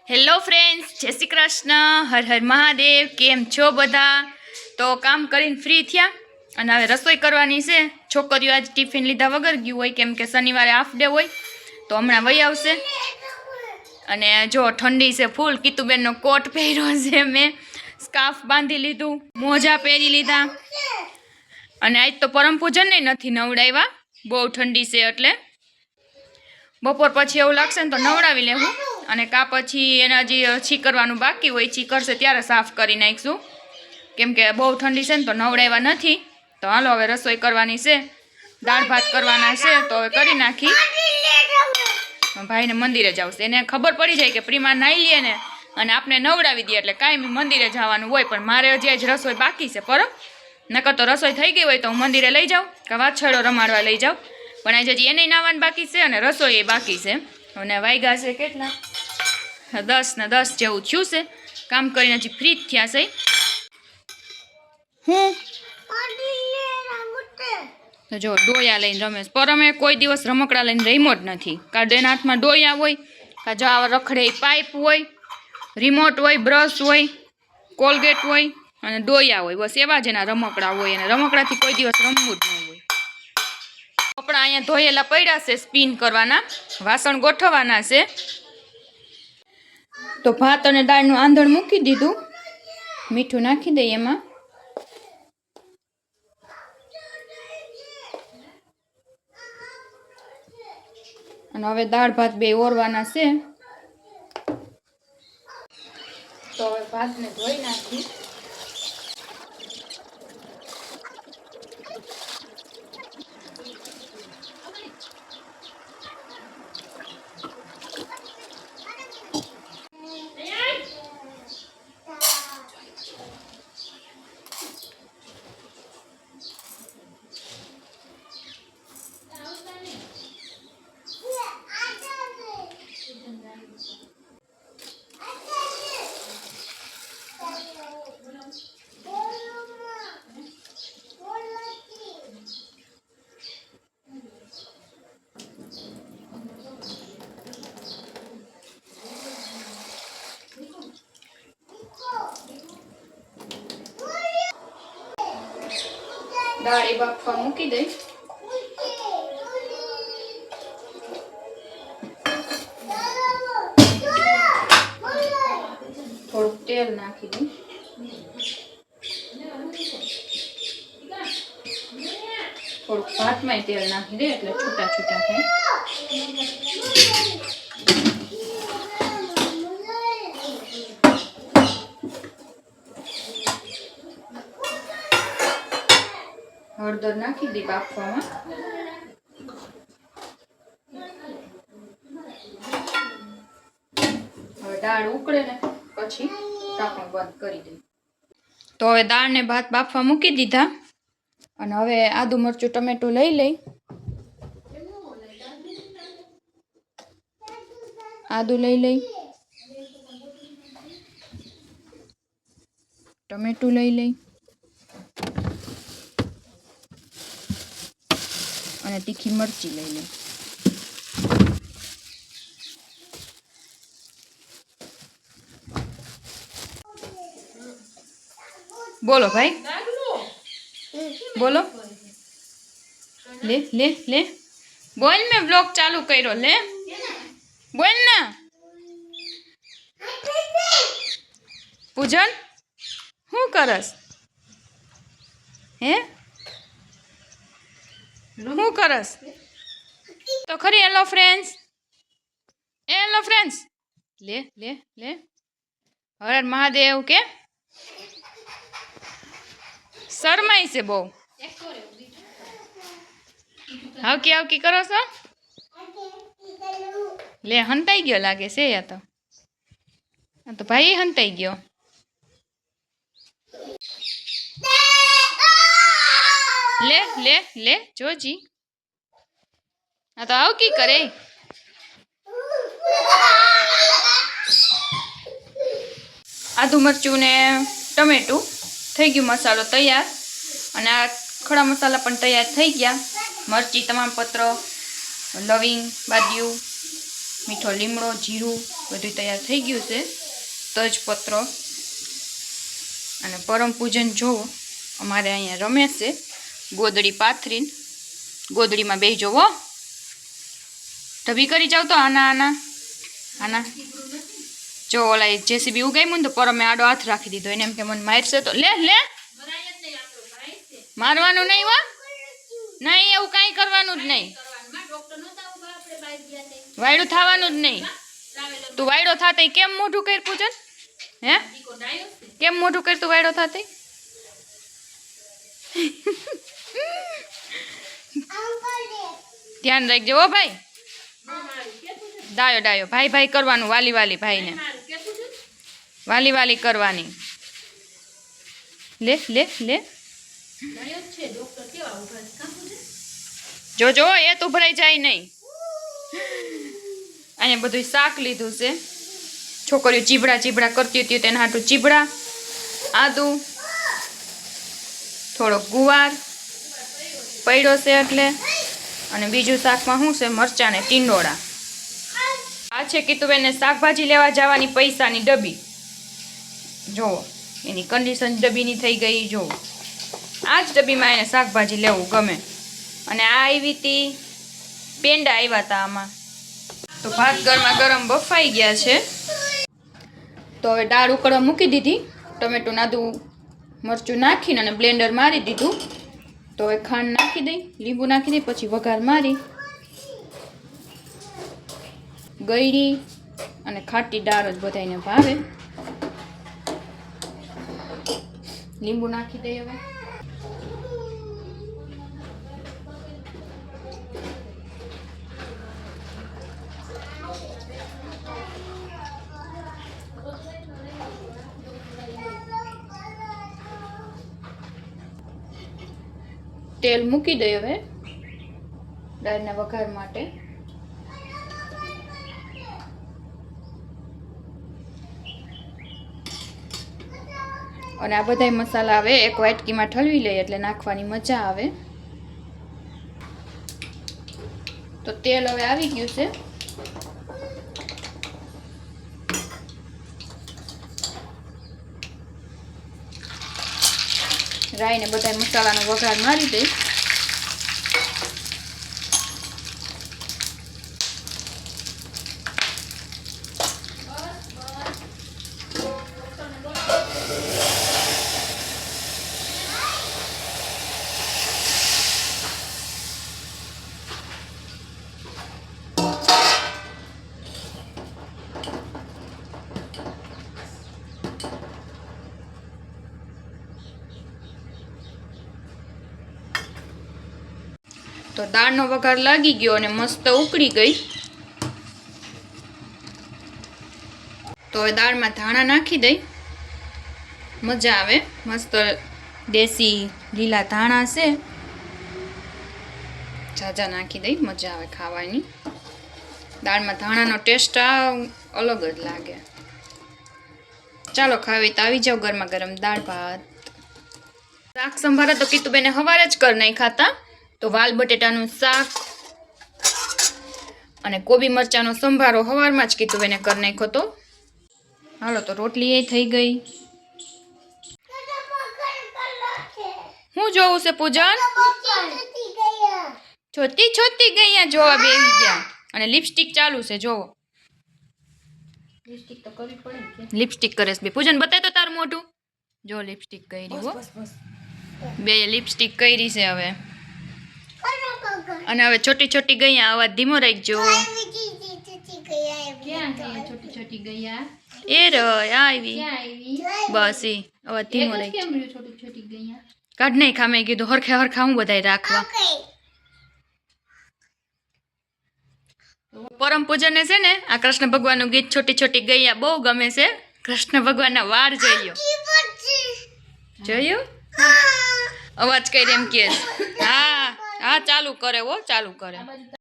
Hello friends, જય શ્રી કૃષ્ણ, હર હર મહાદેવ। કેમ છો બધા? તો કામ કરીને ફ્રી થયા અને હવે રસોઈ કરવાની છે। છોકરીઓ આજ ટિફિન લીધા વગર ગયું હોય કેમ કે શનિવારે હાફ ડે હોય, તો હમણાં વહી આવશે। અને જો ઠંડી છે ફૂલ, કીતુબેનનો કોટ પહેર્યો છે મેં, સ્કાર્ફ બાંધી લીધું, મોજા પહેરી લીધા। અને આજ તો પરમ પૂજન નથી નવડાવ્યા, બહુ ઠંડી છે એટલે બપોર પછી એવું લાગશે ને તો નવડાવી લેવું। અને કા પછી એને હજી છીકરવાનું બાકી હોય, છીકરશે ત્યારે સાફ કરી નાખીશું કેમ કે બહુ ઠંડી છે ને તો નવડાવ્યા નથી। તો હાલો હવે રસોઈ કરવાની છે, દાળ ભાત કરવાના છે તો હવે કરી નાખી। ભાઈને મંદિરે જાવ છે, એને ખબર પડી જાય કે પ્રીમા નાઈ લે ને અને આપણે નવડાવી દઈએ એટલે કાંઈ મંદિરે જવાનું હોય, પણ મારે હજી આજ રસોઈ બાકી છે। પર નકર તો રસોઈ થઈ ગઈ હોય તો હું મંદિરે લઈ જાઉં કે વાછરડો રમાડવા લઈ જાઉં, પણ આજે હજી એને નાવાનું બાકી છે અને રસોઈ બાકી છે। અને વાગ્યા છે કેટલા? 10 ને 10 જેવું થયું છે। કામ કરીને હજી ફ્રી જ થયા છે। હું તો જો ડોયા લઈને રમે, પર અમે કોઈ દિવસ રમકડા લઈને રમ્યો જ નથી, કારણ એના હાથમાં ડોયા હોય, કાં જો આવા રખડે પાઇપ હોય, રિમોટ હોય, બ્રશ હોય, કોલગેટ હોય અને ડોયા હોય, બસ એવા જ એના રમકડા હોય, અને રમકડાથી કોઈ દિવસ રમવું જ ન હોય। કપડાં અહીંયા ધોયેલા પડ્યા છે, સ્પિન કરવાના, વાસણ ગોઠવવાના છે। તો ભાત અને દાળનું આંધણ મૂકી દીધું, મીઠું નાખી દઈએ એમાં, અને હવે દાળ ભાત બે ઓરવાના છે। તો હવે ભાતને ધોઈ નાખી, દાળ બાફવા મૂકી દઈ, થોડુંક તેલ નાખી દઈ, થોડુંક ભાતમાં તેલ નાખી દે એટલે છૂટા છૂટા થાય। હળદર નાખી દઈ બાફવામાં, હવે દાળ ઉકળે ને પછી ઢાંકણ બંધ કરી દઈ। તો હવે દાળ ને ભાત બાફવા મૂકી દીધા, અને હવે આદુ મરચું ટમેટું લઈ લઈ, આદુ લઈ લઈ, ટમેટું લઈ લઈ અને તીખી મરચી લઈ લઈ। બોલો ભાઈ, બોલો, લે લે લે, બોલ, મેં બ્લોગ ચાલુ કર્યો, લે બોલ ના। પૂજન શું કરસ? હે શું કરસ? તો ખરી હેલો ફ્રેન્ડ્સ, હેલો ફ્રેન્ડ્સ, લે લે લે, હર હર મહાદેવ કે શરમાઈ છે બહુ, હાવકી હાવકી કરો છો? લે હંતાઈ ગયો લાગે છે, યા તો ભાઈ હંતાઈ ગયો। લે લે લે જોજી, આ તો હાવકી કરે। આદુ મરચું ને ટમેટું થઈ ગયું, મસાલો તૈયાર, અને આ ખડા મસાલા પણ તૈયાર થઈ ગયા। મરચી, તમામ પત્ર, લવિંગ, બાદિયું, મીઠો લીમડો, જીરું, બધું તૈયાર થઈ ગયું છે. તજપત્ર અને પરમ પૂજન જોવો અમારે અહીંયા રમે છે. ગોદડી પાથરીને ગોદડીમાં બેસી જોવો. ઢબી કરી જાવ તો આના જો ઓલા જેસીબી ઉગામ્યું ને તો પરમે આડો હાથ રાખી દીધો. એને એમ કે મને મારશે તો લે મારવાનું નહીં હો, નહીં એવું કાંઈ કરવાનું જ નહીં. વાયડું થવાનું જ નહીં. તું વાયડો થાતે કેમ મોઢું કર પૂજન? હે કેમ મોઢું કર તું વાયડો થાતે? ધ્યાન રાખજો હો ભાઈ. ડાયો ભાઈ ભાઈ કરવાનું. વાલી ભાઈને વાલી કરવાની. લે જો એ તો ભરાઈ જાય નહીં. અહીંયા બધું શાક લીધું છે. છોકરીઓ ચીબડા કરતી હતી તેના હાટું ચીબડા, આદુ, થોડોક ગુવાર પડ્યો છે એટલે, અને બીજું શાકમાં શું છે મરચાં ને ટીંડોળા. આ છે કીતુબેનને શાકભાજી લેવા જવાની પૈસાની ડબ્બી. જુઓ એની કન્ડિશન ડબ્બીની થઈ ગઈ. જુઓ આ જ ડબ્બીમાં એને શાકભાજી લેવું ગમે. અને આ આવી હતી પેંડા આવ્યા હતા આમાં. તો ભાત ગરમ બફાઈ ગયા છે. તો હવે દાળ ઉકળવા મૂકી દીધી. ટમેટું નાદું મરચું નાખીને અને બ્લેન્ડર મારી દીધું. તો હવે ખાંડ નાખી દઈ, લીંબુ નાખી દઈ, પછી વઘાર મારી ગળી અને ખાટી દાળ જ બધાને ભાવે. લીંબુ નાખી દઈ હવે. તેલ મૂકી દઈ હવે દાળના વઘાર માટે. અને આ બધા મસાલા હવે એક વાટકીમાં ઠલવી લઈએ એટલે નાખવાની મજા આવે. તો તેલ હવે આવી ગયું છે. રાઈને બધા મસાલાનો વઘાર મારી દઈ. તો દાળનો વઘાર લાગી ગયો અને મસ્ત ઉકળી ગઈ. તો હવે દાળમાં ધાણા નાખી દઈ. મજા આવે. મસ્ત દેશી લીલા ધાણા છે, ઝાઝા નાખી દઈ. મજા આવે ખાવાની. દાળમાં ધાણાનો ટેસ્ટ અલગ જ લાગે. ચાલો ખાવી તો આવી જાવ ગરમા ગરમ દાળ ભાત. શાક સંભારા તો કીતુબેને સવારે જ કરી નહીં ખાતા. તો વાલ બટેટાનું શાક અને કોબી મરચાંનો સંભારો સવારમાં જ કીતુબેને કરી નાખ્યો તો. હાલો તો રોટલી એ થઈ ગઈ. હું જોવું છે પૂજન? છોતી ગયા જોવા બેસી ગયા. અને લિપસ્ટિક ચાલુ છે જોવો. લિપસ્ટિક તો કરવી પડે. લિપસ્ટિક કરે છે પૂજન. બતાય તો તાર મોઢું. જો લિપસ્ટિક કરી હો. બે લિપસ્ટિક કરી છે હવે. અને હવે છોટી ગૈયા અવાજ ધીમો રાખજો. છોટી ગૈયા એ આવી બસ એ અવાજ ધીમો રાખજો. કાઢ નહીં ખામે કીધું હરખા હું બધાય રાખવા. પરમ પૂજન છે ને આ કૃષ્ણ ભગવાનનું ગીત છોટી ગૈયા બહુ ગમે છે. કૃષ્ણ ભગવાનના વાર જોયું અવાજ કરી એમ કે હા ચાલુ કરે. ચાલુ કરે.